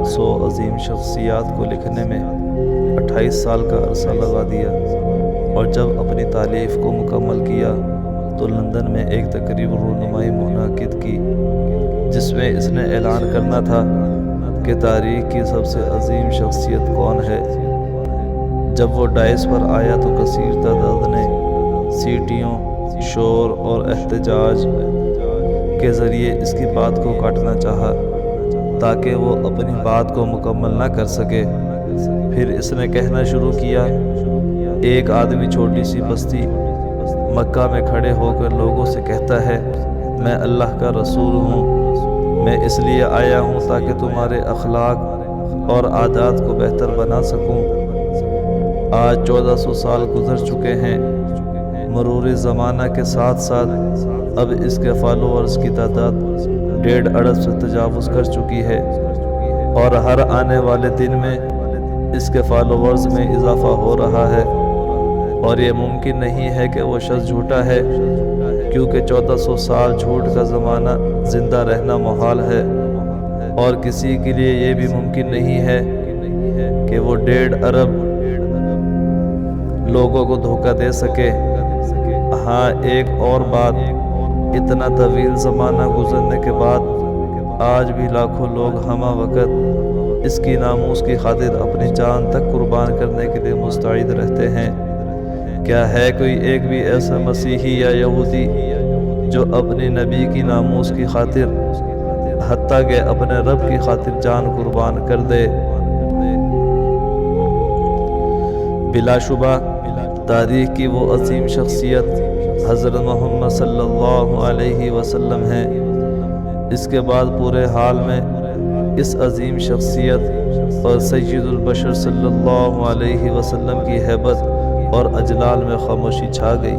100 عظیم شخصیات کو لکھنے میں 28 سال کا عرصہ لگا دیا، اور جب اپنی تالیف کو مکمل کیا تو لندن میں ایک تقریب رونمائی منعقد کی، جس میں اس نے اعلان کرنا تھا کہ تاریخ کی سب سے عظیم شخصیت کون ہے۔ جب وہ ڈائس پر آیا تو کثیر تعداد نے سیٹیوں، شور اور احتجاج کے ذریعے اس کی بات کو کاٹنا چاہا تاکہ وہ اپنی بات کو مکمل نہ کر سکے۔ پھر اس نے کہنا شروع کیا، ایک آدمی چھوٹی سی بستی مکہ میں کھڑے ہو کر لوگوں سے کہتا ہے، میں اللہ کا رسول ہوں، میں اس لیے آیا ہوں تاکہ تمہارے اخلاق اور عادات کو بہتر بنا سکوں۔ آج 1400 سال گزر چکے ہیں۔ مرور زمانہ کے ساتھ ساتھ اب اس کے فالوورز کی تعداد 1.5 ارب سے تجاوز کر چکی ہے، اور ہر آنے والے دن میں اس کے فالوورز میں اضافہ ہو رہا ہے، اور یہ ممکن نہیں ہے کہ وہ شخص جھوٹا ہے، کیونکہ 1400 سال جھوٹ کا زمانہ زندہ رہنا محال ہے، اور کسی کے لیے یہ بھی ممکن نہیں ہے کہ وہ 1.5 ارب لوگوں کو دھوکہ دے سکے۔ ہاں، ایک اور بات، اتنا طویل زمانہ گزرنے کے بعد آج بھی لاکھوں لوگ ہمہ وقت اس کی ناموس کی خاطر اپنی جان تک قربان کرنے کے لیے مستعد رہتے ہیں۔ کیا ہے کوئی ایک بھی ایسا مسیحی یا یہودی جو اپنی نبی کی ناموس کی خاطر، حتیٰ کہ اپنے رب کی خاطر جان قربان کر دے؟ بلا شبہ تاریخ کی وہ عظیم شخصیت حضرت محمد صلی اللہ علیہ وسلم ہے۔ اس کے بعد پورے حال میں اس عظیم شخصیت اور سید البشر صلی اللہ علیہ وسلم کی ہیبت اور اجلال میں خاموشی چھا گئی۔